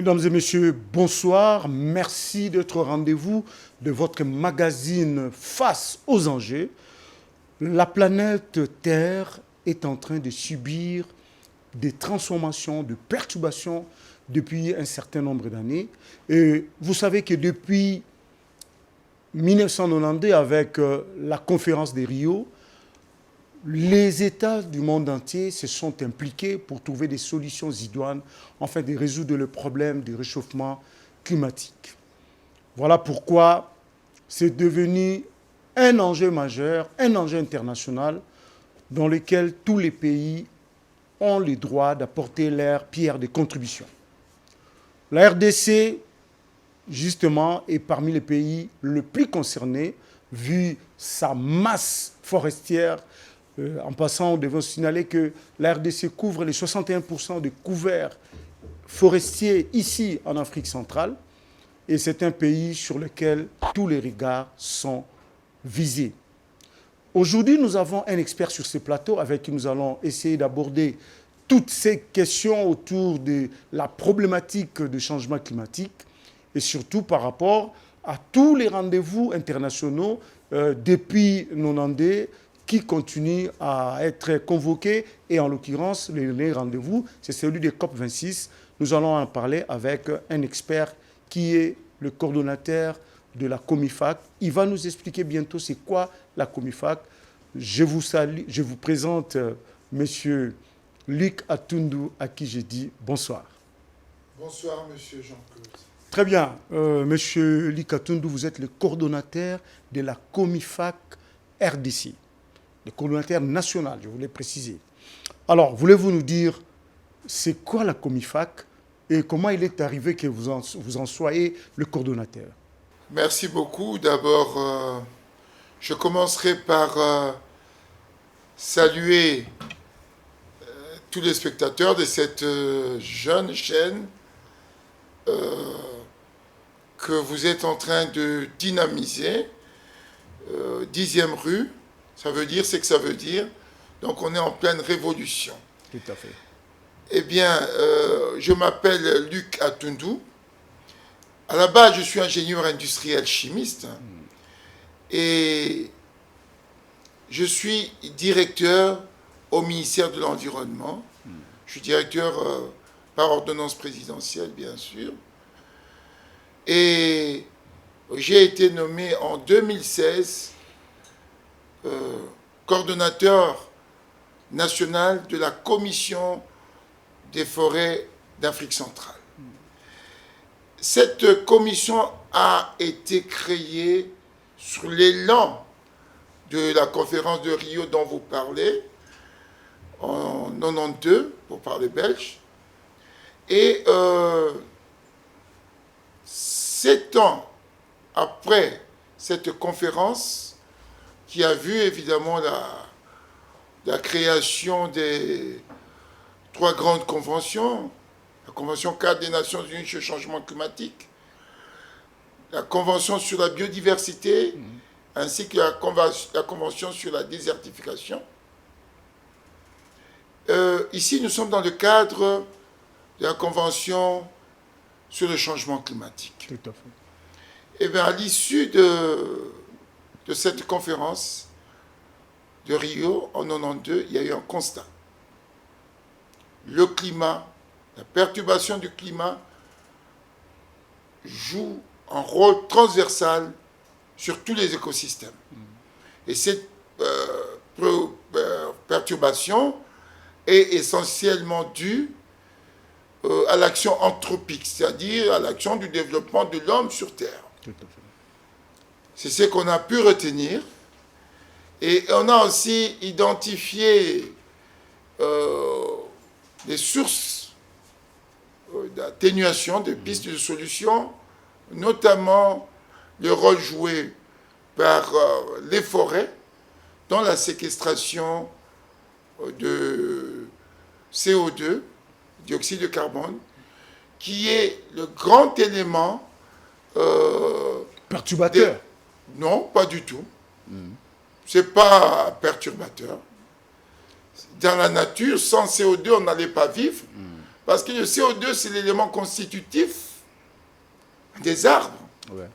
Mesdames et messieurs, bonsoir. Merci d'être au rendez-vous de votre magazine Face aux enjeux. La planète Terre est en train de subir des transformations, de perturbations depuis un certain nombre d'années. Et vous savez que depuis 1992, avec la conférence de Rio, les États du monde entier se sont impliqués pour trouver des solutions idoines afin de résoudre le problème du réchauffement climatique. Voilà pourquoi c'est devenu un enjeu majeur, un enjeu international dans lequel tous les pays ont le droit d'apporter leur pierre de contribution. La RDC, justement, est parmi les pays les plus concernés, vu sa masse forestière. En passant, nous devons signaler que la RDC couvre les 61% des couverts forestiers ici en Afrique centrale. Et c'est un pays sur lequel tous les regards sont visés. Aujourd'hui, nous avons un expert sur ce plateau avec qui nous allons essayer d'aborder toutes ces questions autour de la problématique du changement climatique et surtout par rapport à tous les rendez-vous internationaux depuis 1992 qui continuent à être convoqués. Et en l'occurrence, les rendez-vous, c'est celui des COP26. Nous allons en parler avec un expert qui est le coordonnateur de la COMIFAC. Il va nous expliquer bientôt c'est quoi la COMIFAC. Je vous salue, je vous présente Monsieur Luc Atundu, à qui j'ai dit bonsoir. Bonsoir, Monsieur Jean-Claude. Très bien. Monsieur Luc Atundu, vous êtes le coordonnateur de la COMIFAC RDC, le coordonnateur national, je voulais préciser. Alors, voulez-vous nous dire c'est quoi la COMIFAC et comment il est arrivé que vous en soyez le coordonnateur? Merci beaucoup. D'abord, je commencerai par saluer tous les spectateurs de cette jeune chaîne que vous êtes en train de dynamiser. 10e rue, ça veut dire ce que ça veut dire. Donc on est en pleine révolution. Tout à fait. Eh bien, je m'appelle Luc Atundu. À la base, je suis ingénieur industriel chimiste et je suis directeur au ministère de l'Environnement. Je suis directeur par ordonnance présidentielle, bien sûr. Et j'ai été nommé en 2016 coordonnateur national de la Commission des forêts d'Afrique centrale. Cette commission a été créée sur l'élan de la conférence de Rio dont vous parlez, en 1992, pour parler belge. Et 7 ans après cette conférence, qui a vu évidemment la création des 3 grandes conventions, la Convention cadre des Nations Unies sur le changement climatique, la Convention sur la biodiversité, ainsi que la Convention sur la désertification. Ici, nous sommes dans le cadre de la Convention sur le changement climatique. Tout à fait. Et bien, à l'issue de cette conférence de Rio en 1992, il y a eu un constat. Le climat, la perturbation du climat joue un rôle transversal sur tous les écosystèmes. Et cette perturbation est essentiellement due à l'action anthropique, c'est-à-dire à l'action du développement de l'homme sur Terre. Tout à fait. C'est ce qu'on a pu retenir. Et on a aussi identifié des sources d'atténuation, des pistes de solution, notamment le rôle joué par les forêts dans la séquestration de CO2, dioxyde de carbone, qui est le grand élément perturbateur. Non, pas du tout. Ce n'est pas perturbateur. Dans la nature, sans CO2, on n'allait pas vivre, Parce que le CO2, c'est l'élément constitutif des arbres. Ouais.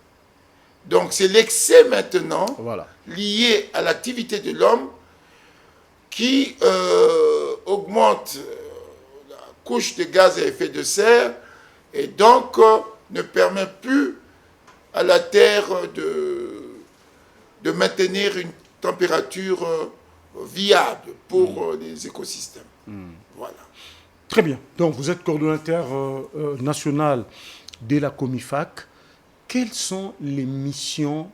Donc c'est l'excès maintenant, Voilà. lié à l'activité de l'homme, qui augmente la couche de gaz à effet de serre et donc ne permet plus à la Terre de maintenir une température viable pour les écosystèmes. Voilà. Très bien. Donc, vous êtes coordonnateur national de la Comifac. Quelles sont les missions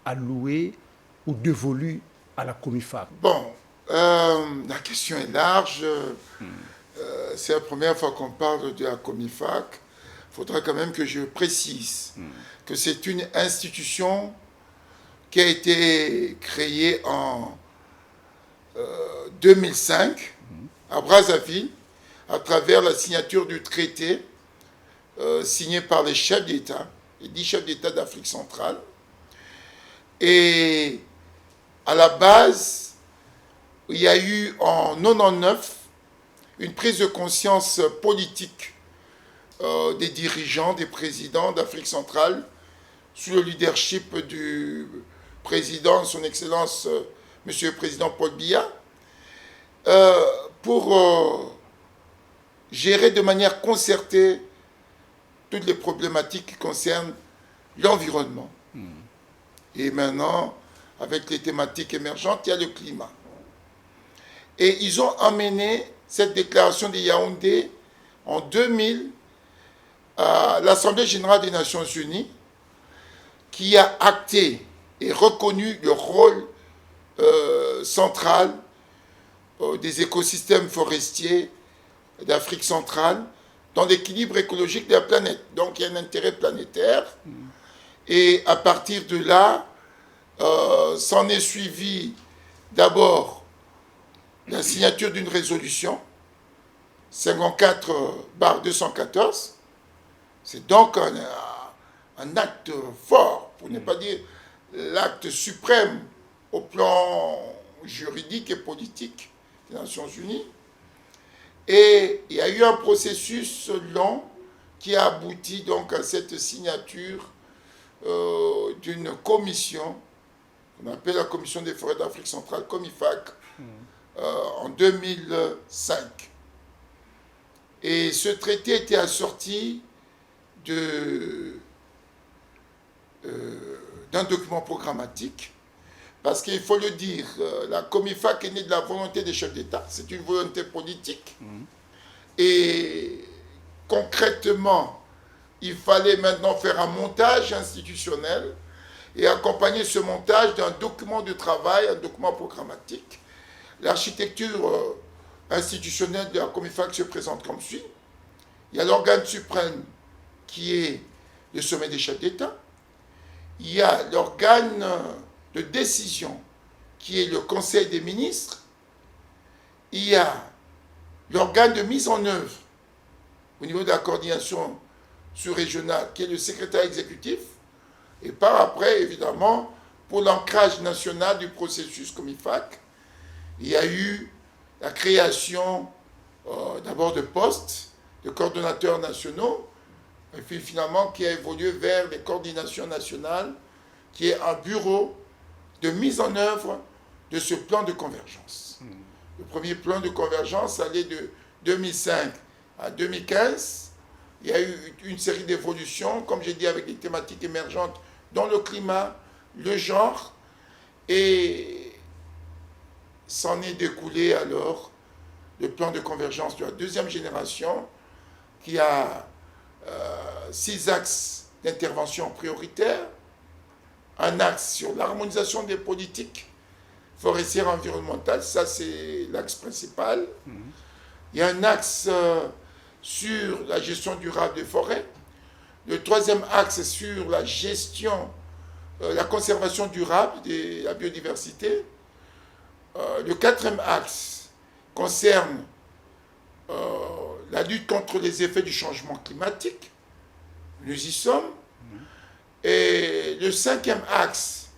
allouées ou dévolues à la Comifac? Bon, la question est large. C'est la première fois qu'on parle de la Comifac. Il faudra quand même que je précise que c'est une institution qui a été créée en 2005 à Brazzaville à travers la signature du traité signé par les chefs d'État, les 10 chefs d'État d'Afrique centrale. Et à la base, il y a eu en 99 une prise de conscience politique des dirigeants, des présidents d'Afrique centrale, sous le leadership du président, son Excellence, Monsieur le Président Paul Biya, pour gérer de manière concertée toutes les problématiques qui concernent l'environnement. Et maintenant, avec les thématiques émergentes, il y a le climat. Et ils ont amené cette déclaration de Yaoundé en 2000 à l'Assemblée générale des Nations unies, qui a acté et reconnu le rôle central des écosystèmes forestiers d'Afrique centrale dans l'équilibre écologique de la planète. Donc il y a un intérêt planétaire. Et à partir de là, s'en est suivi d'abord la signature d'une résolution 54/214. C'est donc un acte fort, pour ne pas dire l'acte suprême au plan juridique et politique des Nations Unies. Et il y a eu un processus long qui a abouti donc à cette signature d'une commission qu'on appelle la Commission des forêts d'Afrique centrale, Comifac, en 2005. Et ce traité était assorti d'un document programmatique, parce qu'il faut le dire, la Comifac est née de la volonté des chefs d'État, c'est une volonté politique, et concrètement, il fallait maintenant faire un montage institutionnel et accompagner ce montage d'un document de travail, un document programmatique. L'architecture institutionnelle de la Comifac se présente comme suit. Il y a l'organe suprême qui est le sommet des chefs d'État. Il y a l'organe de décision qui est le Conseil des ministres. Il y a l'organe de mise en œuvre au niveau de la coordination sous-régionale qui est le secrétaire exécutif. Et par après, évidemment, pour l'ancrage national du processus Comifac, il y a eu la création d'abord de postes de coordonnateurs nationaux, et puis finalement qui a évolué vers les coordinations nationales, qui est un bureau de mise en œuvre de ce plan de convergence. Le premier plan de convergence allait de 2005 à 2015. Il y a eu une série d'évolutions, comme j'ai dit, avec des thématiques émergentes, dont le climat, le genre, et s'en est découlé alors le plan de convergence de la deuxième génération, qui a 6 axes d'intervention prioritaires, un axe sur l'harmonisation des politiques forestières environnementales, ça c'est l'axe principal. Il y a un axe sur la gestion durable des forêts. Le troisième axe est sur la gestion, la conservation durable de la biodiversité. Le quatrième axe concerne la lutte contre les effets du changement climatique. Nous y sommes. Et le cinquième axe,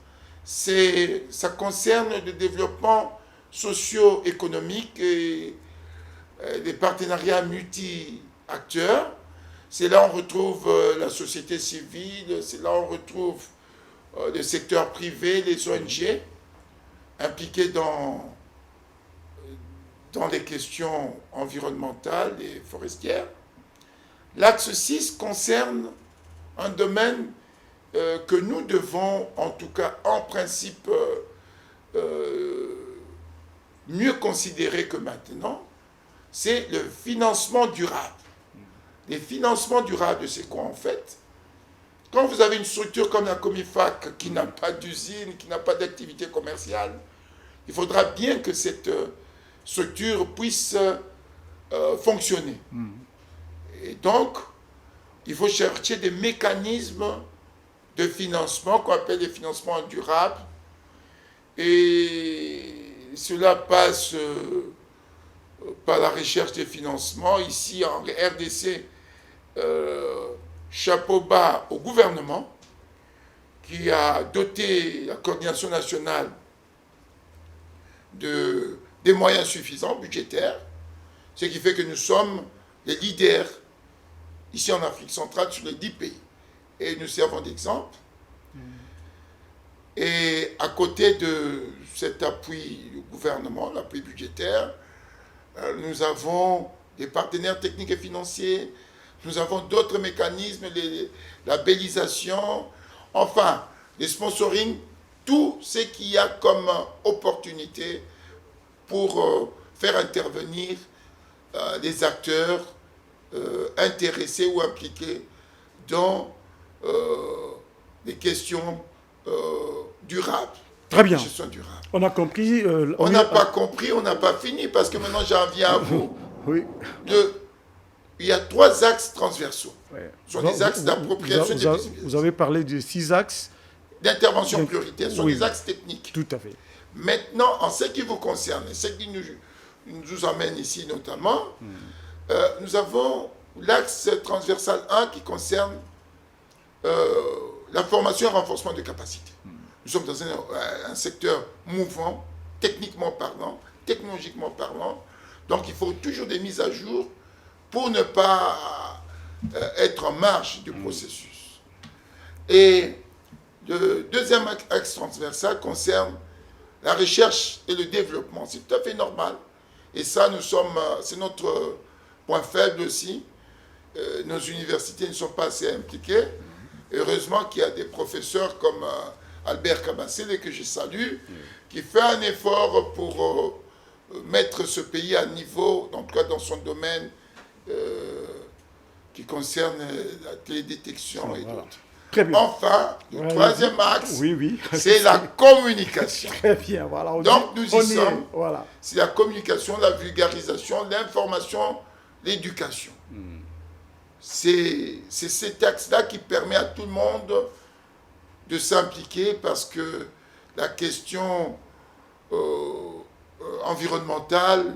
ça concerne le développement socio-économique et des partenariats multi-acteurs. C'est là où on retrouve la société civile, c'est là où on retrouve le secteur privé, les ONG impliqués dans les questions environnementales et forestières. L'axe 6 concerne un domaine que nous devons, en tout cas en principe, mieux considérer que maintenant, c'est le financement durable. Les financements durables, c'est quoi en fait? Quand vous avez une structure comme la Comifac qui n'a pas d'usine, qui n'a pas d'activité commerciale, il faudra bien que cette structure puisse fonctionner. Et donc, il faut chercher des mécanismes de financement qu'on appelle les financements durables. Et cela passe par la recherche des financements. Ici, en RDC, chapeau bas au gouvernement qui a doté la coordination nationale des moyens suffisants budgétaires, ce qui fait que nous sommes les leaders ici en Afrique centrale sur les 10 pays. Et nous servons d'exemple. Et à côté de cet appui du gouvernement, l'appui budgétaire, nous avons des partenaires techniques et financiers, nous avons d'autres mécanismes, les labellisations, enfin, les sponsoring, tout ce qu'il y a comme opportunité pour faire intervenir les acteurs intéressés ou impliqués dans les questions durables. Très bien. Gestion durable. On a compris. On n'a pas compris, on n'a pas fini, parce que maintenant j'en viens à vous. Oui. Il y a 3 axes transversaux. Ouais. Ce sont des axes d'appropriation des possibilités. Vous avez parlé de 6 axes. D'intervention prioritaire, ce sont des axes techniques. Tout à fait. Maintenant, en ce qui vous concerne, et ce qui nous emmène ici notamment, nous avons l'axe transversal 1 qui concerne la formation et le renforcement de capacités. Nous sommes dans un secteur mouvant, techniquement parlant, technologiquement parlant. Donc, il faut toujours des mises à jour pour ne pas être en marge du processus. Et le deuxième axe transversal concerne la recherche et le développement. C'est tout à fait normal. Et ça, c'est notre point faible aussi. Nos universités ne sont pas assez impliquées. Heureusement qu'il y a des professeurs comme Albert Kabassele, que je salue, qui fait un effort pour mettre ce pays à niveau, en tout cas dans son domaine qui concerne la télédétection et d'autres. Très bien. Enfin, le troisième axe, oui. c'est la communication. Très bien, voilà. Donc nous y sommes. Voilà. C'est la communication, la vulgarisation, l'information, l'éducation. C'est cet axe-là qui permet à tout le monde de s'impliquer, parce que la question environnementale,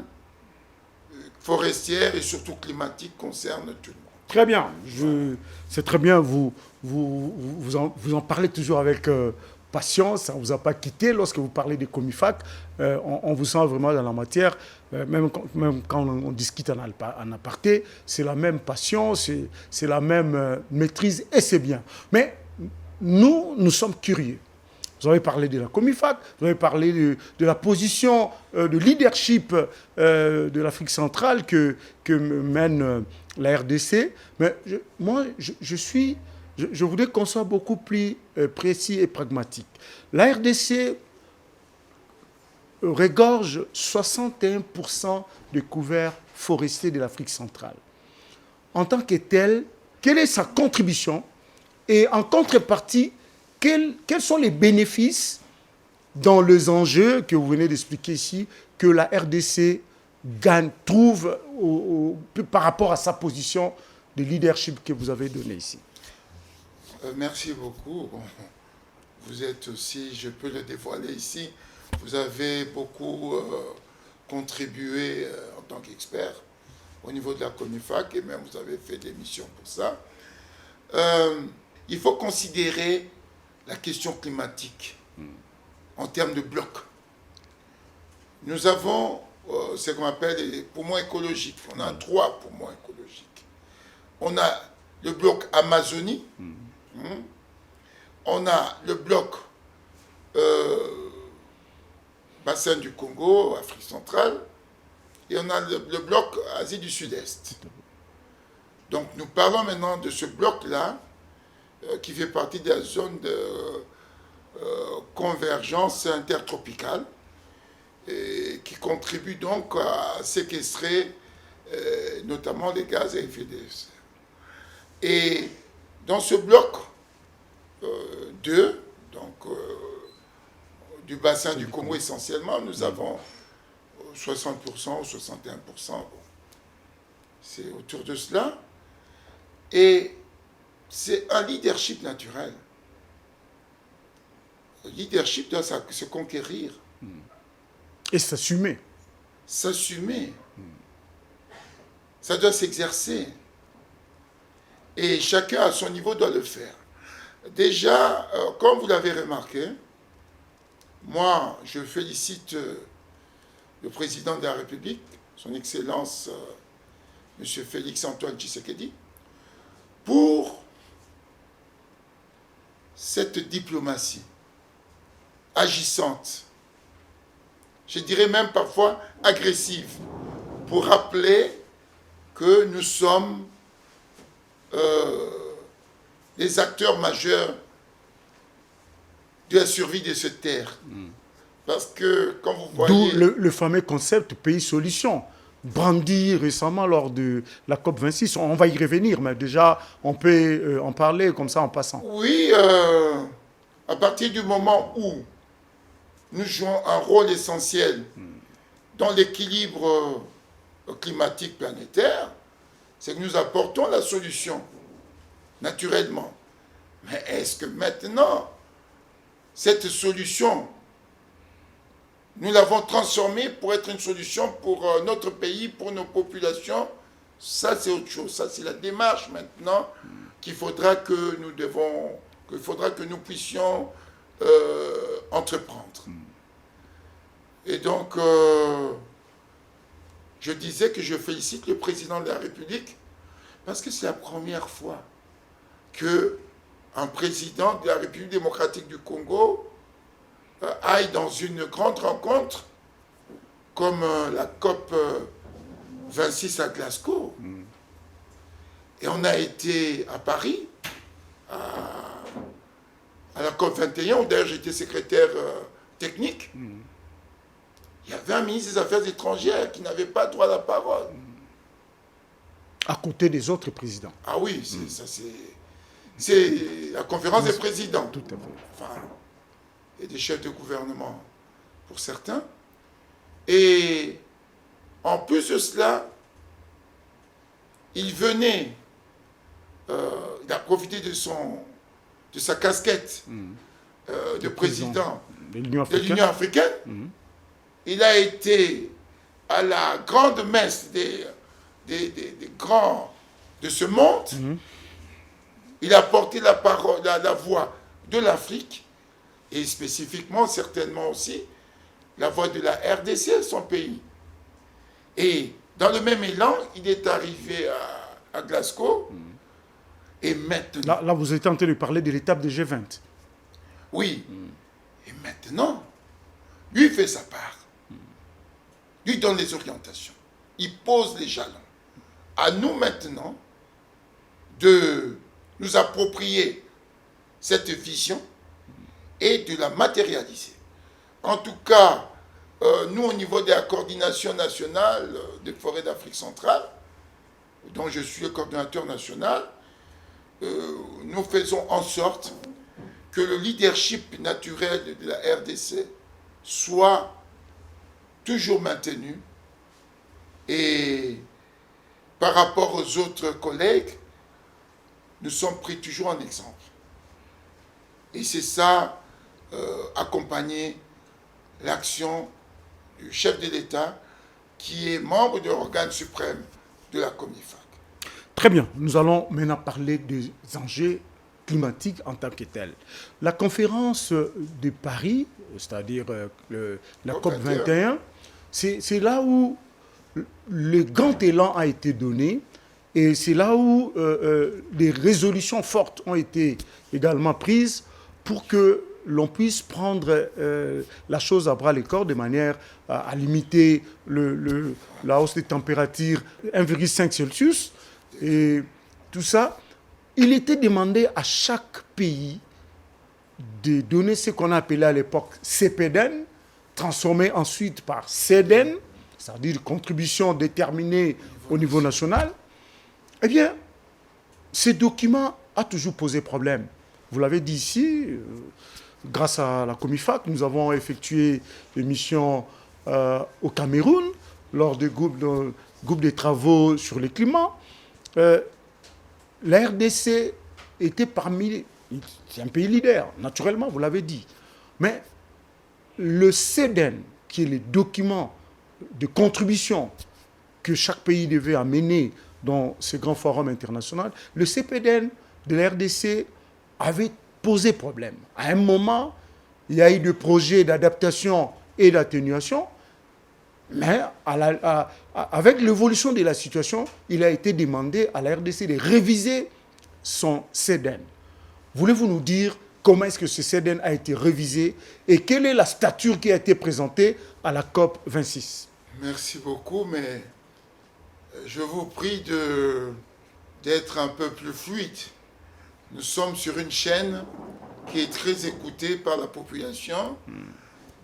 forestière et surtout climatique concerne tout le monde. Très bien. C'est très bien. Vous en parlez toujours avec patience. Ça ne vous a pas quitté lorsque vous parlez des Comifac. On vous sent vraiment dans la matière. Même quand on discute en aparté, c'est la même passion, c'est la même maîtrise, et c'est bien. Mais nous sommes curieux. Vous avez parlé de la Comifac, vous avez parlé de la position de leadership de l'Afrique centrale que mène la RDC. Mais je voudrais qu'on soit beaucoup plus précis et pragmatique. La RDC regorge 61% des couverts forestiers de l'Afrique centrale. En tant que telle, quelle est sa contribution? Et en contrepartie, quels sont les bénéfices dans les enjeux que vous venez d'expliquer ici, que la RDC trouve par rapport à sa position de leadership que vous avez donnée ici? Merci beaucoup. Bon, vous êtes aussi, je peux le dévoiler ici, vous avez beaucoup contribué en tant qu'expert au niveau de la Comifac, et même vous avez fait des missions pour ça. Il faut considérer la question climatique en termes de blocs. Nous avons ce qu'on appelle les poumons écologiques. On a 3 poumons écologiques. On a le bloc Amazonie, on a le bloc bassin du Congo, Afrique centrale, et on a le bloc Asie du Sud-Est. Donc nous parlons maintenant de ce bloc-là, qui fait partie de la zone de convergence intertropicale, et qui contribue donc à séquestrer notamment les gaz à effet de serre. Et dans ce bloc 2, donc du bassin du Congo essentiellement, nous avons 60% ou 61%, bon, c'est autour de cela. Et c'est un leadership naturel. Le leadership doit se conquérir. Et s'assumer. S'assumer. Ça doit s'exercer. Et chacun à son niveau doit le faire. Déjà, comme vous l'avez remarqué, moi, je félicite le président de la République, son Excellence, M. Félix-Antoine Tshisekedi, pour cette diplomatie agissante, je dirais même parfois agressive, pour rappeler que nous sommes les acteurs majeurs de la survie de cette terre. Parce que, comme vous voyez... D'où le fameux concept pays-solution, brandi récemment lors de la COP26. On va y revenir, mais déjà, on peut en parler comme ça en passant. Oui, à partir du moment où nous jouons un rôle essentiel dans l'équilibre climatique planétaire, c'est que nous apportons la solution, naturellement. Mais est-ce que maintenant, cette solution, nous l'avons transformée pour être une solution pour notre pays, pour nos populations? Ça, c'est autre chose. Ça, c'est la démarche maintenant qu'il faudra que nous puissions entreprendre. Et donc, je disais que je félicite le président de la République parce que c'est la première fois qu'un président de la République démocratique du Congo aille dans une grande rencontre comme la COP 26 à Glasgow. Et on a été à Paris, à la COP 21, où d'ailleurs j'étais secrétaire technique. Il y avait un ministre des Affaires étrangères qui n'avait pas droit à la parole. À côté des autres présidents. Ah oui, c'est la conférence des présidents. Tout à fait. Enfin, et des chefs de gouvernement, pour certains. Et en plus de cela, il venait, il a profité de sa casquette de président de l'Union africaine. Il a été à la grande messe des grands de ce monde. Il a porté la parole, la voix de l'Afrique, et spécifiquement, certainement aussi, la voix de la RDC, son pays. Et dans le même élan, il est arrivé à Glasgow, et maintenant... Là, vous êtes en train de parler de l'étape de G20. Oui. Et maintenant, lui fait sa part. Lui donne les orientations. Il pose les jalons. À nous maintenant de nous approprier cette vision et de la matérialiser. En tout cas, nous, au niveau de la coordination nationale des forêts d'Afrique centrale, dont je suis le coordinateur national, nous faisons en sorte que le leadership naturel de la RDC soit toujours maintenu, et par rapport aux autres collègues, nous sommes pris toujours en exemple. Et c'est ça, accompagner l'action du chef de l'État qui est membre de l'organe suprême de la COMIFAC. Très bien, nous allons maintenant parler des enjeux climatiques en tant que tels. La conférence de Paris, c'est-à-dire la COP 21, C'est là où le grand élan a été donné et c'est là où des résolutions fortes ont été également prises pour que l'on puisse prendre la chose à bras le corps de manière à limiter la hausse des températures 1,5 Celsius. Et tout ça, il était demandé à chaque pays de donner ce qu'on appelait à l'époque CPDN, transformé ensuite par CDN, c'est-à-dire contribution déterminée au niveau national. Eh bien, ce document a toujours posé problème. Vous l'avez dit ici, grâce à la Comifac, nous avons effectué des missions au Cameroun lors du groupe de travaux sur le climat. La RDC était parmi... C'est un pays leader, naturellement, vous l'avez dit. Mais le CEDEN, qui est le document de contribution que chaque pays devait amener dans ce grand forum international, le CPDN de la RDC avait posé problème. À un moment, il y a eu des projets d'adaptation et d'atténuation, mais avec l'évolution de la situation, il a été demandé à la RDC de réviser son CEDEN. Voulez-vous nous dire comment est-ce que ce CEDEN a été révisé et quelle est la stature qui a été présentée à la COP 26? Merci beaucoup, mais je vous prie d'être un peu plus fluide. Nous sommes sur une chaîne qui est très écoutée par la population.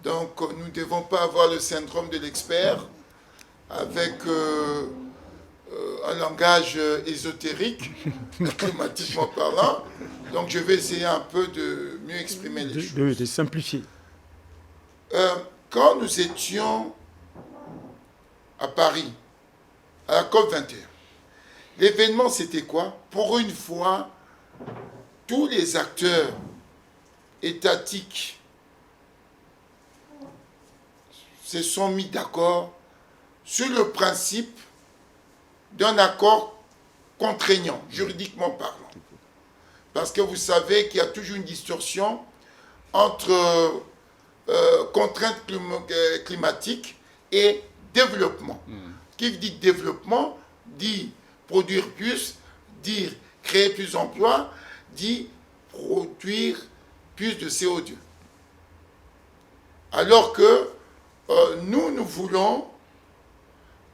Donc, nous ne devons pas avoir le syndrome de l'expert avec un langage ésotérique, climatiquement parlant. Donc, je vais essayer un peu de mieux exprimer les choses. De simplifier. Quand nous étions à Paris, à la COP 21, l'événement, c'était quoi? Pour une fois, tous les acteurs étatiques se sont mis d'accord sur le principe d'un accord contraignant, juridiquement parlant. Parce que vous savez qu'il y a toujours une distorsion entre contraintes climatiques et développement. Qui dit développement, dit produire plus, dit créer plus d'emplois, dit produire plus de CO2. Alors que nous voulons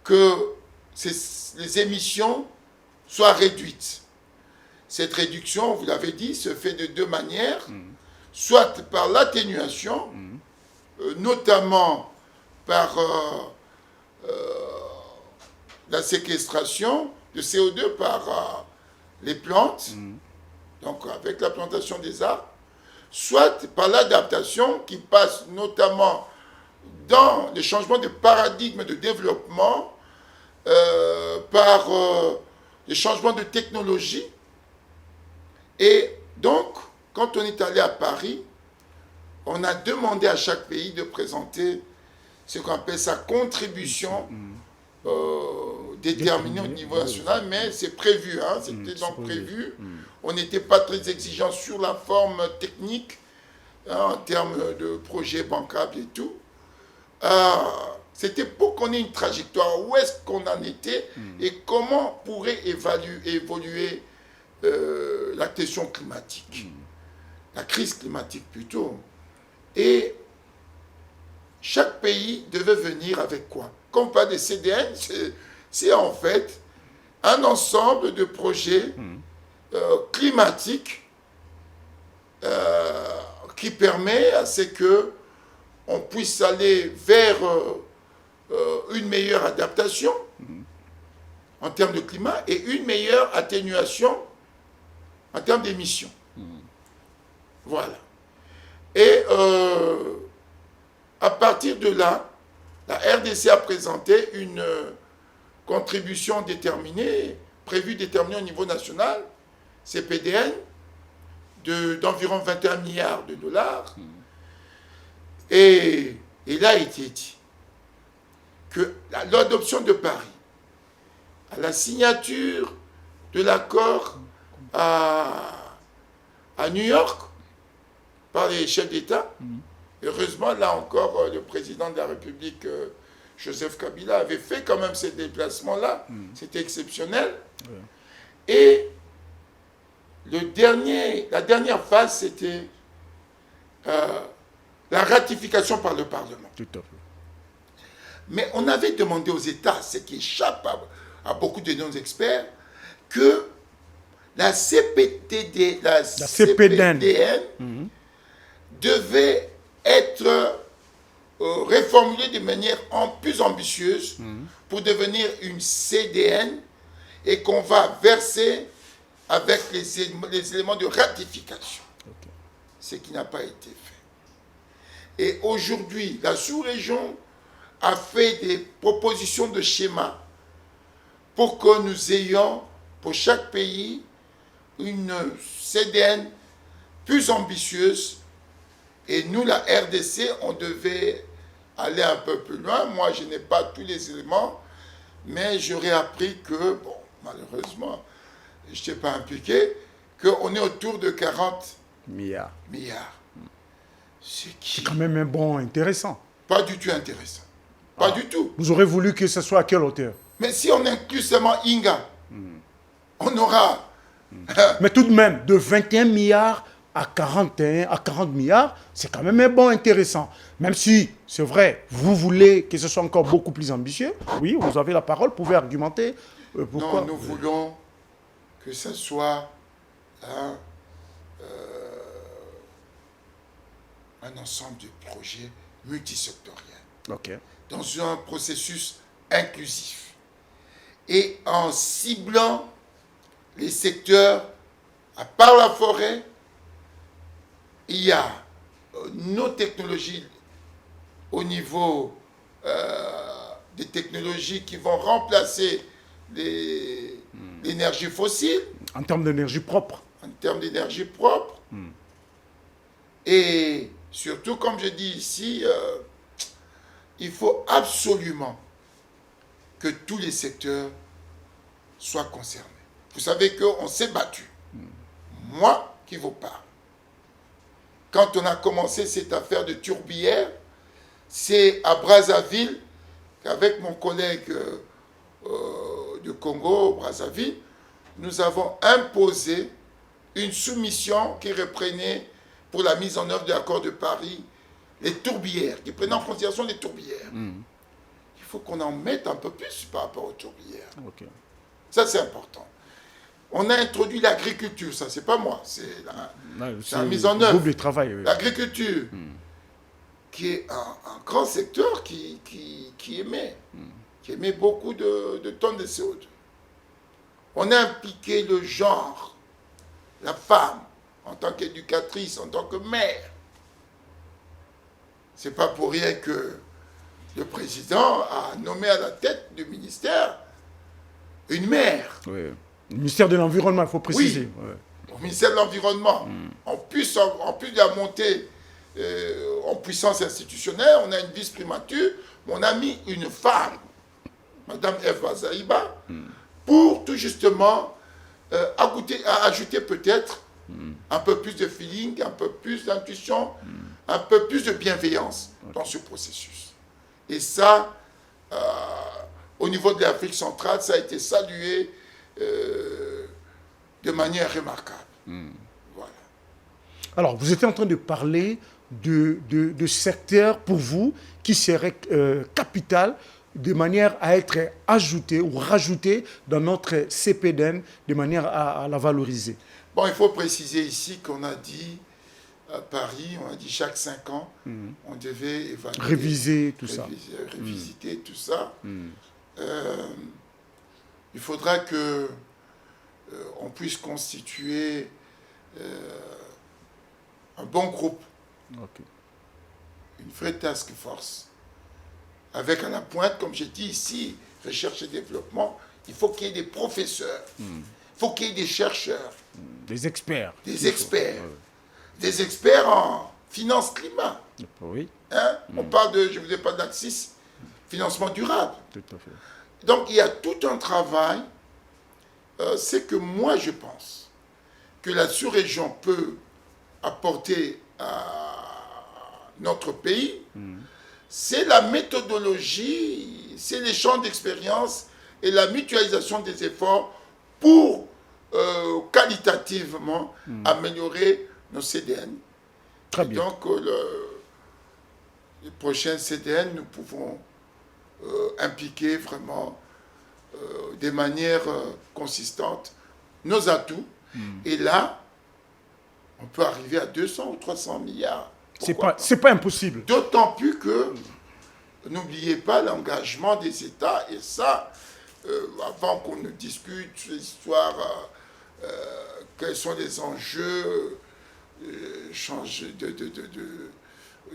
que les émissions soient réduites. Cette réduction, vous l'avez dit, se fait de deux manières, soit par l'atténuation, notamment par la séquestration de CO2 par les plantes, donc avec la plantation des arbres, soit par l'adaptation qui passe notamment dans le changement de paradigme de développement, par le changement de technologie. Et donc, quand on est allé à Paris, on a demandé à chaque pays de présenter ce qu'on appelle sa contribution déterminée au niveau national, mais c'est prévu, hein, c'était donc prévu. On n'était pas très exigeant sur la forme technique, hein, en termes de projet bancable et tout. C'était pour qu'on ait une trajectoire, où est-ce qu'on en était et comment pourrait évoluer la question climatique, la crise climatique plutôt. Et chaque pays devait venir avec quoi? Comme pas des CDN, c'est en fait un ensemble de projets climatiques qui permet à ce que on puisse aller vers une meilleure adaptation en termes de climat et une meilleure atténuation en termes d'émissions. Voilà. Et à partir de là, la RDC a présenté une contribution déterminée, prévue déterminée au niveau national, CPDN, d'environ 21 milliards de dollars. Et il a été dit que l'adoption de Paris, à la signature de l'accord à New York par les chefs d'État, heureusement, là encore, le président de la République Joseph Kabila avait fait quand même ces déplacements-là. C'était exceptionnel. Et la dernière phase, c'était la ratification par le Parlement. Tout à fait. Mais on avait demandé aux États, ce qui échappe à beaucoup de non-experts, que la CPDN devait être réformulée de manière plus ambitieuse pour devenir une CDN et qu'on va verser avec les éléments de ratification. Ok. Ce qui n'a pas été fait. Et aujourd'hui, la sous-région a fait des propositions de schéma pour que nous ayons, pour chaque pays, une CDN plus ambitieuse. Et nous, la RDC, on devait aller un peu plus loin. Moi, je n'ai pas tous les éléments, mais j'aurais appris que, bon, malheureusement, je n'étais pas impliqué, qu'on est autour de 40 milliards. C'est quand même un bon intéressant. Pas du tout intéressant. Pas du tout. Vous aurez voulu que ce soit à quelle hauteur? Mais si on inclut seulement Inga, on aura... Mais tout de même, de 21 milliards à 40 milliards, c'est quand même un bon intéressant. Même si, c'est vrai, vous voulez que ce soit encore beaucoup plus ambitieux, oui, vous avez la parole, vous pouvez argumenter. Pourquoi? Non, nous voulons que ce soit un ensemble de projets multisectoriels. Ok. Dans un processus inclusif. Et en ciblant les secteurs, à part la forêt, il y a nos technologies au niveau des technologies qui vont remplacer l'énergie fossile. En termes d'énergie propre. En termes d'énergie propre. Et surtout, comme je dis ici, il faut absolument que tous les secteurs soient concernés. Vous savez qu'on s'est battu. Moi qui vous parle. Quand on a commencé cette affaire de tourbière, c'est à Brazzaville qu'avec mon collègue du Congo, Brazzaville, nous avons imposé une soumission qui reprenait pour la mise en œuvre de l'accord de Paris les tourbières, qui prenaient en considération les tourbières. Il faut qu'on en mette un peu plus par rapport aux tourbières. Okay. Ça, c'est important. On a introduit l'agriculture, ça, c'est pas moi, c'est la mise en œuvre. Double travail, oui. L'agriculture, qui est un grand secteur qui émet beaucoup de tonnes de CO2. On a impliqué le genre, la femme, en tant qu'éducatrice, en tant que mère. C'est pas pour rien que le président a nommé à la tête du ministère une mère. Oui. Le ministère de l'Environnement, il faut préciser. Oui, ouais. au ministère de l'Environnement. En plus de la montée en puissance institutionnelle, on a une vice-primature, mais on a mis une femme, Madame Eva Zaïba, pour tout justement ajouter peut-être un peu plus de feeling, un peu plus d'intuition, un peu plus de bienveillance dans ce processus. Et ça, au niveau de l'Afrique centrale, ça a été salué de manière remarquable. Voilà. Alors, vous étiez en train de parler de secteurs pour vous qui seraient capital de manière à être ajouté ou rajouté dans notre CPDN de manière à la valoriser. Bon, il faut préciser ici qu'on a dit à Paris, on a dit chaque 5 ans, on devait évaluer, réviser tout ça. Revisiter tout ça. Il faudra que on puisse constituer un bon groupe, une vraie task force, avec à la pointe, comme j'ai dit ici, recherche et développement, il faut qu'il y ait des professeurs, il faut qu'il y ait des chercheurs, des experts. Des experts en finance climat. Oui. Hein? On parle de, je vous ai pas d'Axis, financement durable. Tout à fait. Donc il y a tout un travail. C'est que moi je pense que la sous-région peut apporter à notre pays, c'est la méthodologie, c'est les champs d'expérience et la mutualisation des efforts pour qualitativement améliorer nos CDN. Très bien. Donc, les prochains CDN, nous pouvons impliquer vraiment de manière consistante nos atouts. Et là, on peut arriver à 200 ou 300 milliards. C'est pas impossible. D'autant plus que, n'oubliez pas l'engagement des États, et ça, avant qu'on ne discute sur l'histoire, quels sont les enjeux,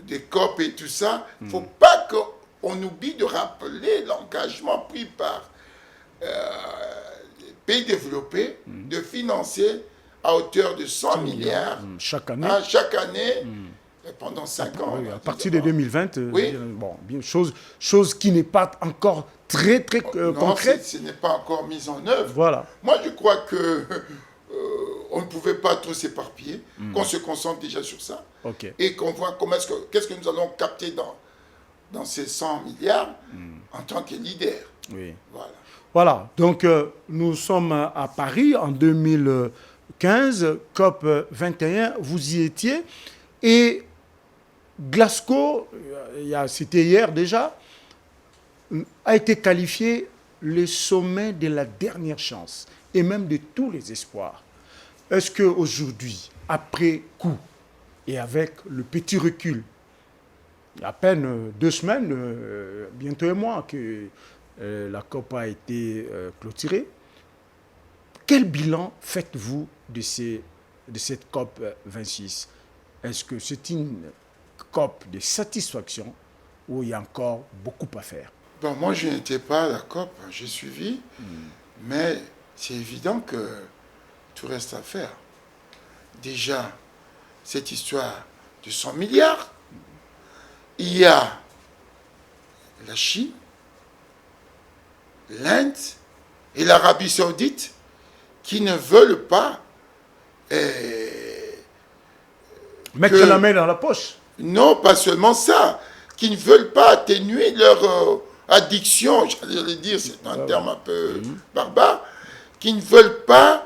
des COP et tout ça, il ne faut pas qu'on oublie de rappeler l'engagement pris par les pays développés de financer à hauteur de 100 milliards chaque année. Chaque année pendant 5 ans. Oui, à partir de 2020, oui. Bien, chose qui n'est pas encore très concrète. Ce n'est pas encore mis en œuvre. Voilà. Moi, je crois que on ne pouvait pas trop s'éparpiller, qu'on se concentre déjà sur ça, et qu'on voit qu'est-ce que nous allons capter dans ces 100 milliards en tant que leader. Oui. Voilà. Donc, nous sommes à Paris en 2015, COP 21, vous y étiez, et Glasgow, c'était hier déjà, a été qualifié le sommet de la dernière chance, et même de tous les espoirs. Est-ce qu'aujourd'hui, après coup, et avec le petit recul, il y a à peine 2 semaines, bientôt un mois que la COP a été clôturée, quel bilan faites-vous de cette COP 26? Est-ce que c'est une COP de satisfaction ou il y a encore beaucoup à faire? Bon, moi, je n'étais pas à la COP, j'ai suivi, mais c'est évident que tout reste à faire. Déjà, cette histoire de 100 milliards, il y a la Chine, l'Inde et l'Arabie Saoudite qui ne veulent pas mettre la main dans la poche. Non, pas seulement ça, qui ne veulent pas atténuer leur addiction, j'allais dire, c'est un terme un peu barbare, qui ne veulent pas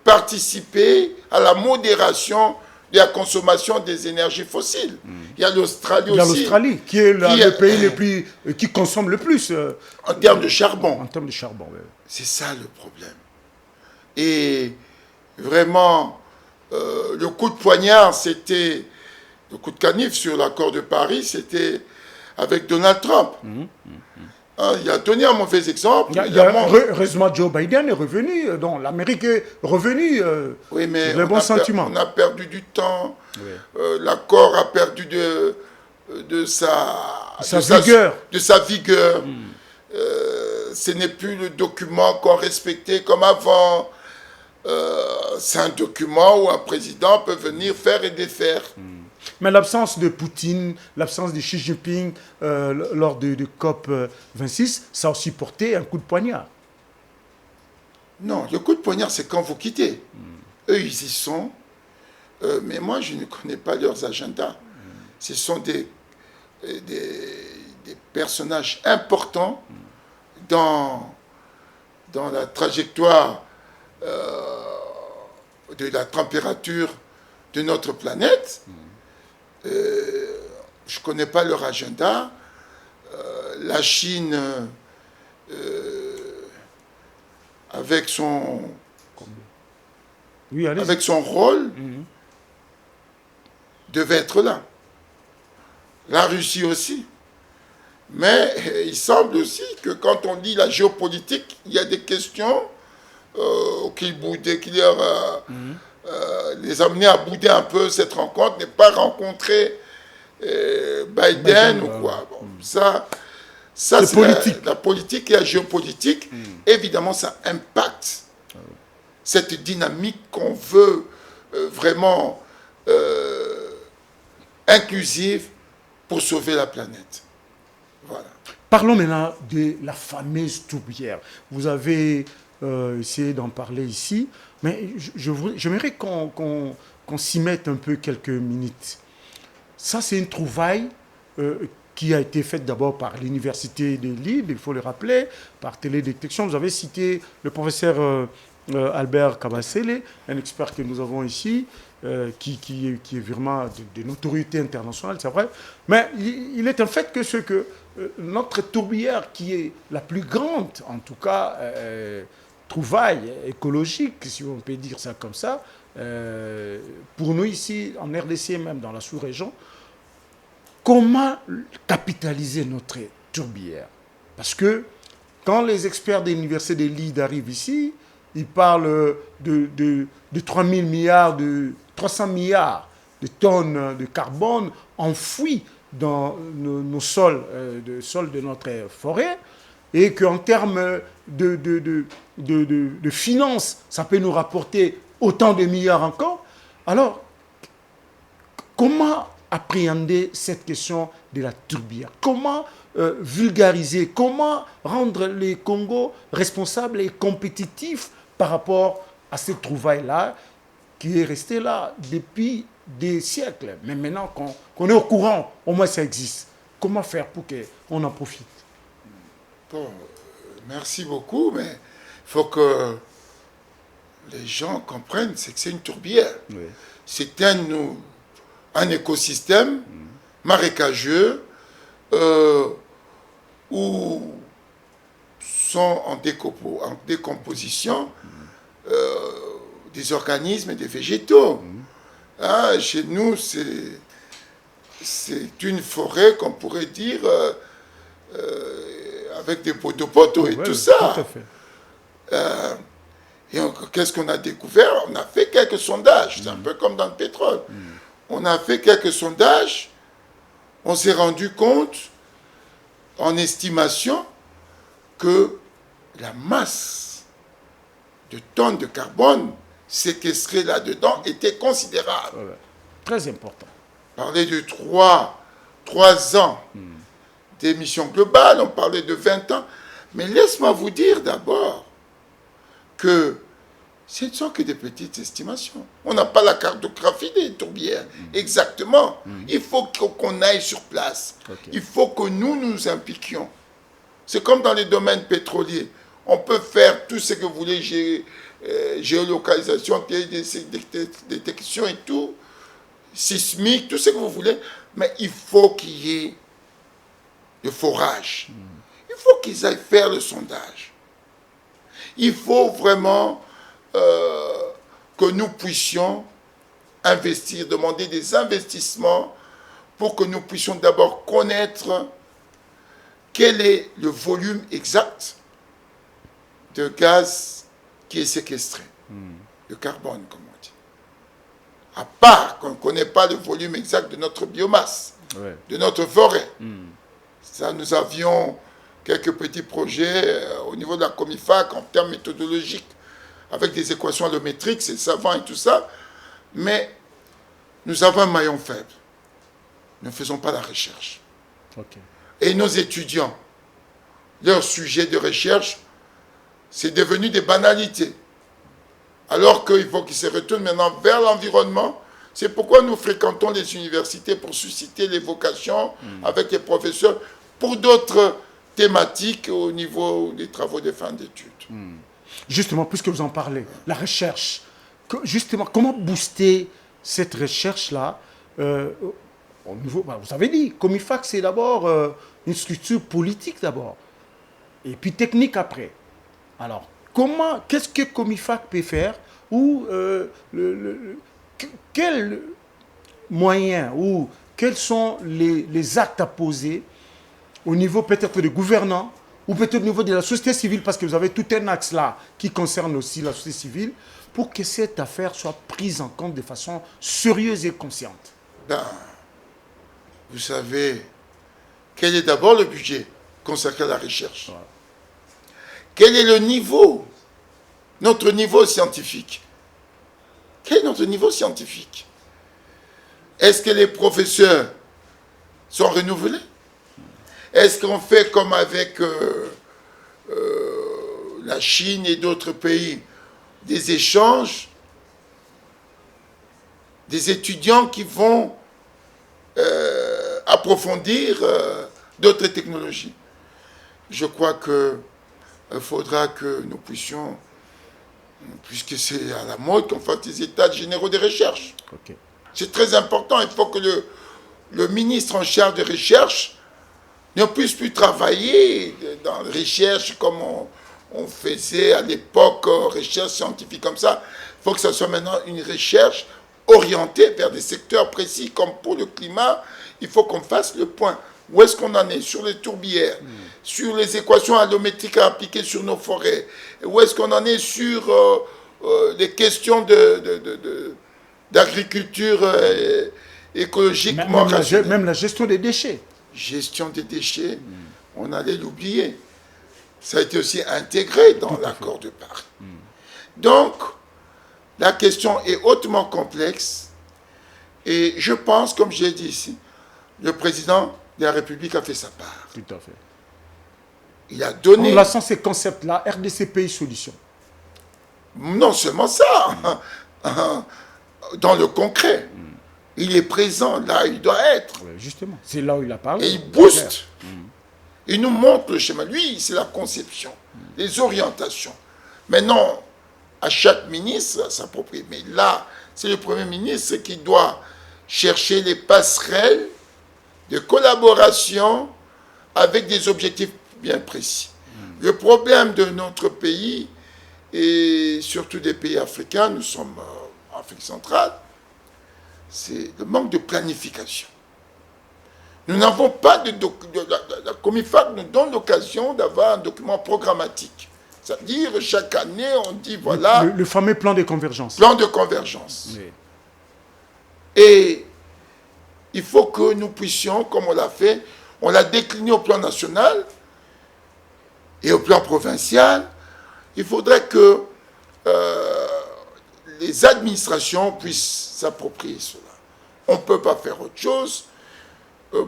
participer à la modération de la consommation des énergies fossiles. Il y a l'Australie aussi. Il y a l'Australie, qui est le pays qui consomme le plus. En termes de charbon. En termes de charbon, oui. C'est ça le problème. Et vraiment, le coup de poignard, c'était... Le coup de canif sur l'accord de Paris, c'était avec Donald Trump. Il a donné un mauvais exemple. Heureusement, Joe Biden est revenu. Donc, l'Amérique est revenue oui, mais sur les bons sentiments. On a perdu du temps. Oui. L'accord a perdu de sa vigueur. Ce n'est plus le document qu'on respectait comme avant. C'est un document où un président peut venir faire et défaire. Mais l'absence de Poutine, l'absence de Xi Jinping lors de COP 26, ça a aussi porté un coup de poignard. Non, le coup de poignard, c'est quand vous quittez. Eux, ils y sont. Mais moi, je ne connais pas leurs agendas. Ce sont des personnages importants dans la trajectoire de la température de notre planète. Je ne connais pas leur agenda. La Chine, avec son rôle, devait être là. La Russie aussi. Mais il semble aussi que quand on lit la géopolitique, il y a des questions qui les amener à bouder un peu cette rencontre, ne pas rencontrer Biden ou quoi. Bon, ça c'est politique. La politique et la géopolitique, évidemment, ça impacte cette dynamique qu'on veut vraiment inclusive pour sauver la planète. Voilà. Parlons maintenant de la fameuse tourbière. Vous avez essayé d'en parler ici, mais j'aimerais qu'on s'y mette un peu quelques minutes. Ça, c'est une trouvaille qui a été faite d'abord par l'Université de Lille, il faut le rappeler, par télédétection. Vous avez cité le professeur Albert Kabasele, un expert que nous avons ici, qui est vraiment de notoriété internationale, c'est vrai. Mais il est un fait que notre tourbière, qui est la plus grande, en tout cas, trouvaille écologique, si on peut dire ça comme ça, pour nous ici, en RDC, même dans la sous-région, comment capitaliser notre tourbière? Parce que quand les experts de l'Université de Lille arrivent ici, ils parlent de 3 000 milliards, de 300 milliards de tonnes de carbone enfouies dans nos sols, sols de notre forêt, et qu'en termes de finances, ça peut nous rapporter autant de milliards encore. Alors, comment appréhender cette question de la tourbière? Comment vulgariser? Comment rendre les Congos responsables et compétitifs par rapport à cette trouvaille-là qui est restée là depuis des siècles? Mais maintenant qu'on est au courant, au moins ça existe. Comment faire pour qu'on en profite? Bon, merci beaucoup, mais il faut que les gens comprennent que c'est une tourbière. Oui. C'est un écosystème marécageux où sont en décomposition des organismes et des végétaux. Ah, chez nous, c'est une forêt qu'on pourrait dire avec des poteaux et tout ça. Tout à fait. Et qu'est-ce qu'on a découvert? On a fait quelques sondages. C'est un peu comme dans le pétrole. On a fait quelques sondages. On s'est rendu compte, en estimation, que la masse de tonnes de carbone séquestrées là-dedans était considérable. Ouais. Très important. On parlait de 3 ans d'émissions globales, on parlait de 20 ans. Mais laisse-moi vous dire d'abord que ce ne sont que des petites estimations. On n'a pas la cartographie des tourbières. Exactement. Il faut qu'on aille sur place. Okay. Il faut que nous impliquions. C'est comme dans les domaines pétroliers. On peut faire tout ce que vous voulez, géolocalisation, détection et tout, sismique, tout ce que vous voulez, mais il faut qu'il y ait le forage. Il faut qu'ils aillent faire le sondage. Il faut vraiment que nous puissions investir, demander des investissements pour que nous puissions d'abord connaître quel est le volume exact de gaz qui est séquestré, le carbone, comme on dit. À part qu'on ne connaît pas le volume exact de notre biomasse, de notre forêt. Ça, nous avions quelques petits projets au niveau de la Comifac en termes méthodologiques, avec des équations allométriques, c'est savant et tout ça, mais nous avons un maillon faible. Nous ne faisons pas la recherche. Okay. Et nos étudiants, leur sujet de recherche, c'est devenu des banalités. Alors qu'il faut qu'ils se retournent maintenant vers l'environnement. C'est pourquoi nous fréquentons les universités pour susciter les vocations avec les professeurs pour d'autres thématiques au niveau des travaux de fin d'études. Justement, puisque vous en parlez, la recherche, justement, comment booster cette recherche-là au niveau, vous avez dit, Comifac, c'est d'abord une structure politique d'abord, et puis technique après. Alors, qu'est-ce que Comifac peut faire ou quels moyens ou quels sont les actes à poser au niveau peut-être des gouvernants ou peut-être au niveau de la société civile, parce que vous avez tout un axe là qui concerne aussi la société civile, pour que cette affaire soit prise en compte de façon sérieuse et consciente? Vous savez, quel est d'abord le budget consacré à la recherche? Quel est le niveau, notre niveau scientifique? Quel est notre niveau scientifique? Est-ce que les professeurs sont renouvelés? Est-ce qu'on fait comme avec la Chine et d'autres pays, des échanges, des étudiants qui vont approfondir d'autres technologies. Je crois qu'il faudra que nous puissions, puisque c'est à la mode, qu'on fasse des états généraux de recherche. Ok. C'est très important. Il faut que le ministre en charge de recherche ne puisse plus travailler dans la recherche comme on faisait à l'époque, recherche scientifique comme ça. Il faut que ce soit maintenant une recherche orientée vers des secteurs précis, comme pour le climat. Il faut qu'on fasse le point. Où est-ce qu'on en est sur les tourbières, sur les équations allométriques à appliquer sur nos forêts? Où est-ce qu'on en est sur les questions d'agriculture écologiquement rationnelle? Même la gestion des déchets. Gestion des déchets, on allait l'oublier. Ça a été aussi intégré dans l'accord de Paris. Donc, la question est hautement complexe. Et je pense, comme j'ai dit ici, le président de la République a fait sa part. Tout à fait. Il a donné... En lançant ces concepts-là, RDC Pays Solutions. Non seulement ça, dans le concret. Il est présent là où il doit être. Ouais, justement, c'est là où il a parlé. Et il booste. Il nous montre le schéma. Lui, c'est la conception, les orientations. Maintenant, à chaque ministre, sa propre... Mais là, c'est le Premier ministre qui doit chercher les passerelles de collaboration avec des objectifs bien précis. Le problème de notre pays, et surtout des pays africains, nous sommes en Afrique centrale, c'est le manque de planification. Nous n'avons pas la Comifac nous donne l'occasion d'avoir un document programmatique. C'est-à-dire, chaque année, on dit, voilà... Le fameux plan de convergence. Plan de convergence. Oui. Et il faut que nous puissions, comme on l'a fait, on l'a décliné au plan national et au plan provincial. Il faudrait que les administrations puissent s'approprier cela. On ne peut pas faire autre chose.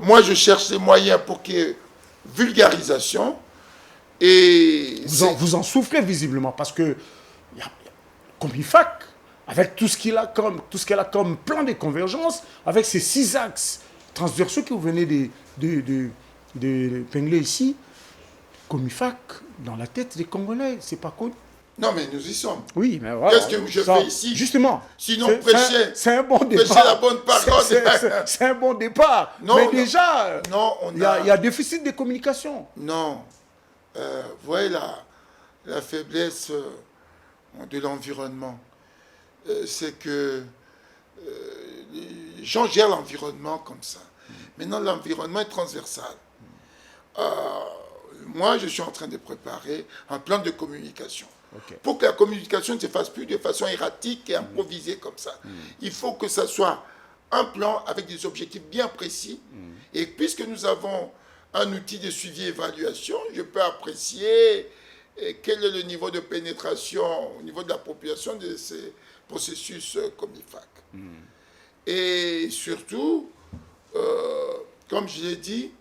Moi, je cherche les moyens pour qu'il y ait vulgarisation. Et vous en souffrez visiblement parce que comme IFAC, avec tout ce qu'elle a comme plan de convergence, avec ces 6 axes transversaux que vous venez d'épingler ici, comme IFAC, dans la tête des Congolais, c'est pas connu. Non, mais nous y sommes. Oui, mais voilà. Qu'est-ce que je fais ici? Justement. Sinon, prêcher. C'est un bon départ. Prêcher la bonne parole. C'est un bon départ. Non, mais non, déjà, non, il y a déficit de communication. Non. Vous voyez la faiblesse de l'environnement. C'est que les gens gèrent l'environnement comme ça. Maintenant, l'environnement est transversal. Moi, je suis en train de préparer un plan de communication. Okay. Pour que la communication ne se fasse plus de façon erratique et improvisée comme ça. Il faut que ça soit un plan avec des objectifs bien précis. Et puisque nous avons un outil de suivi et évaluation, je peux apprécier quel est le niveau de pénétration au niveau de la population de ces processus comme IFAC. Et surtout, comme je l'ai dit,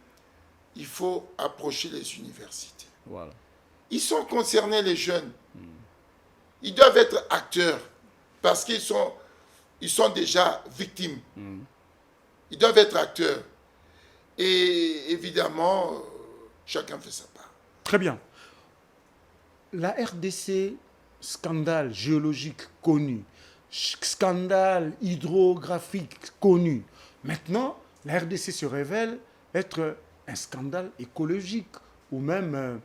il faut approcher les universités. Voilà. Ils sont concernés, les jeunes. Ils doivent être acteurs parce qu'ils sont déjà victimes. Ils doivent être acteurs. Et évidemment, chacun fait sa part. Très bien. La RDC, scandale géologique connu, scandale hydrographique connu. Maintenant, la RDC se révèle être un scandale écologique ou même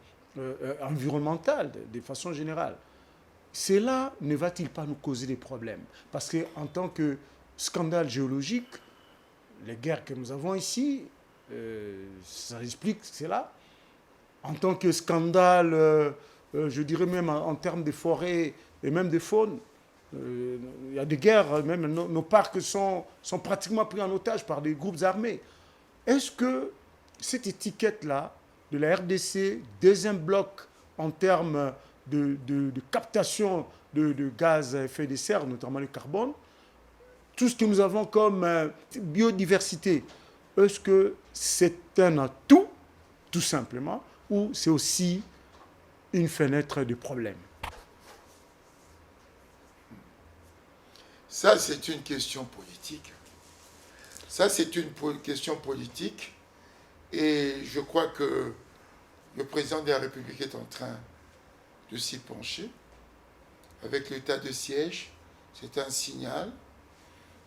environnemental de façon générale. Cela ne va-t-il pas nous causer des problèmes? Parce qu'en tant que scandale géologique, les guerres que nous avons ici, ça explique cela. En tant que scandale, je dirais même en termes de forêt et même de faune, il y a des guerres, même nos parcs sont pratiquement pris en otage par des groupes armés. Est-ce que cette étiquette-là de la RDC, deuxième bloc en termes de captation de gaz à effet de serre, notamment le carbone, tout ce que nous avons comme biodiversité, est-ce que c'est un atout, tout simplement, ou c'est aussi une fenêtre de problème? Ça, c'est une question politique. Ça, c'est une question politique. Et je crois que le président de la République est en train de s'y pencher. Avec l'état de siège, c'est un signal.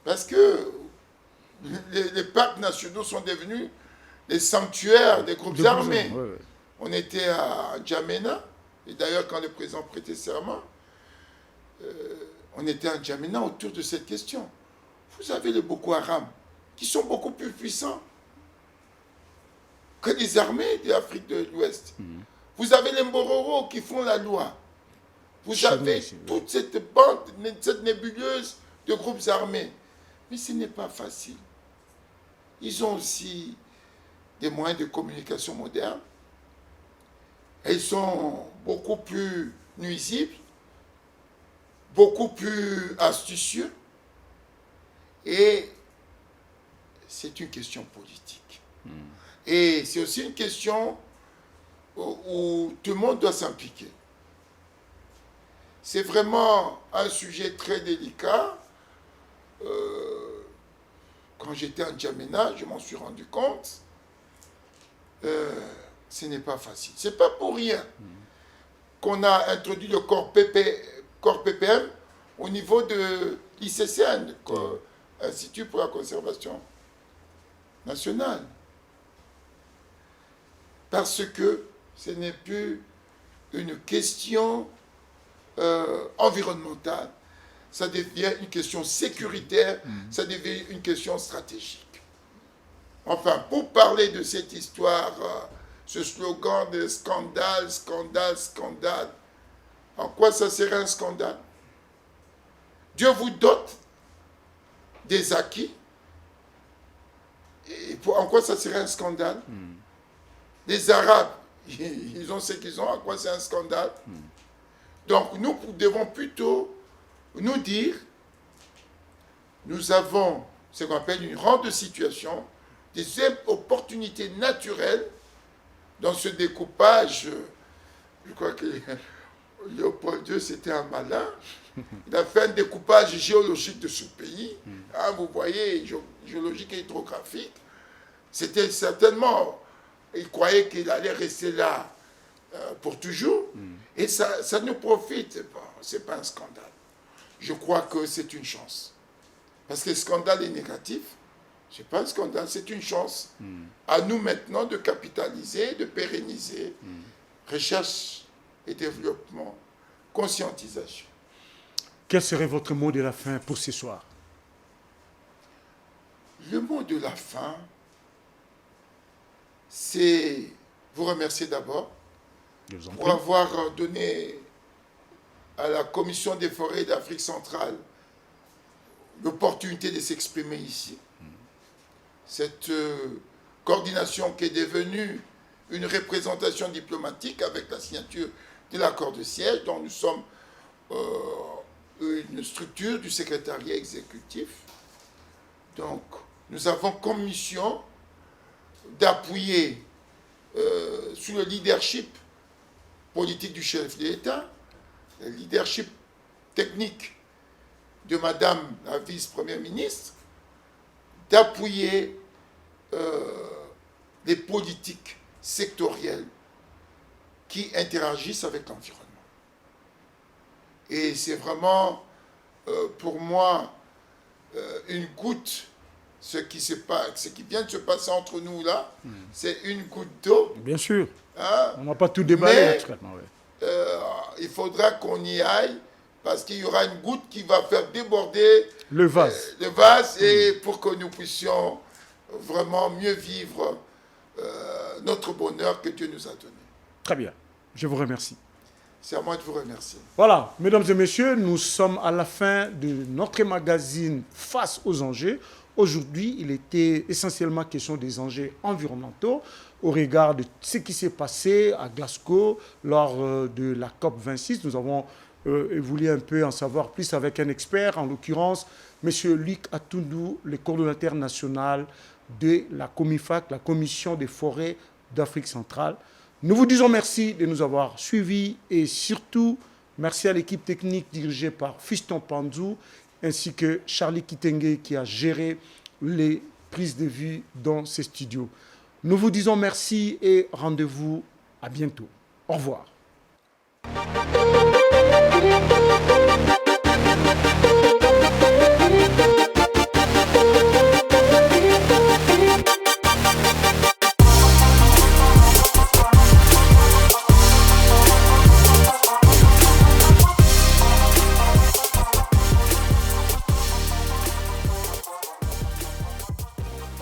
Parce que les parcs nationaux sont devenus les sanctuaires des groupes armés. Ouais. On était à N'Djamena, et d'ailleurs quand le président prêtait serment, on était à N'Djamena autour de cette question. Vous avez les Boko Haram, qui sont beaucoup plus puissants que les armées de l'Afrique de l'Ouest. Vous avez les Mbororo qui font la loi. Vous avez toute cette bande, cette nébuleuse de groupes armés. Mais ce n'est pas facile. Ils ont aussi des moyens de communication modernes. Et ils sont beaucoup plus nuisibles, beaucoup plus astucieux. Et c'est une question politique. Et c'est aussi une question où tout le monde doit s'impliquer. C'est vraiment un sujet très délicat. Quand j'étais à N'Djamena, je m'en suis rendu compte. Ce n'est pas facile. Ce n'est pas pour rien qu'on a introduit le corps PPM au niveau de l'ICCN, Institut pour la conservation nationale. Parce que ce n'est plus une question environnementale, ça devient une question sécuritaire, ça devient une question stratégique. Enfin, pour parler de cette histoire, ce slogan de scandale, scandale, scandale, en quoi ça serait un scandale? Dieu vous dote des acquis, et en quoi ça serait un scandale? Les Arabes, ils ont ce qu'ils ont, en quoi c'est un scandale? Donc nous devons plutôt nous dire, nous avons ce qu'on appelle une rente de situation, des opportunités naturelles dans ce découpage. Je crois que Léopold II, c'était un malin. Il a fait un découpage géologique de ce pays. Hein, vous voyez, géologique et hydrographique. C'était certainement, il croyait qu'il allait rester là pour toujours. Et ça nous profite. Bon, ce n'est pas un scandale. Je crois que c'est une chance. Parce que le scandale est négatif. Ce n'est pas un scandale, c'est une chance. À nous maintenant de capitaliser, de pérenniser. Recherche et développement, conscientisation. Quel serait votre mot de la fin pour ce soir? Le mot de la fin, c'est vous remercier d'abord pour avoir donné à la Commission des forêts d'Afrique centrale l'opportunité de s'exprimer ici. Cette coordination qui est devenue une représentation diplomatique avec la signature de l'accord de siège, dont nous sommes une structure du secrétariat exécutif. Donc, nous avons comme mission d'appuyer sous le leadership politique du chef de l'État, le leadership technique de Madame la vice-première ministre, d'appuyer les politiques sectorielles qui interagissent avec l'environnement. Et c'est vraiment, pour moi, une goutte, ce qui vient de se passer entre nous là, c'est une goutte d'eau. Bien sûr. Hein, on n'a pas tout déballé naturellement. Ouais. Il faudra qu'on y aille, parce qu'il y aura une goutte qui va faire déborder le vase, et pour que nous puissions vraiment mieux vivre notre bonheur que Dieu nous a donné. Très bien. Je vous remercie. C'est à moi de vous remercier. Voilà, mesdames et messieurs, nous sommes à la fin de notre magazine Face aux enjeux. Aujourd'hui, il était essentiellement question des enjeux environnementaux au regard de ce qui s'est passé à Glasgow lors de la COP26. Nous avons voulu un peu en savoir plus avec un expert, en l'occurrence M. Luc Atundou, le coordonnateur national de la COMIFAC, la Commission des forêts d'Afrique centrale. Nous vous disons merci de nous avoir suivis et surtout merci à l'équipe technique dirigée par Fiston Panzou ainsi que Charlie Kitenge qui a géré les prise de vue dans ces studios. Nous vous disons merci et rendez-vous à bientôt. Au revoir.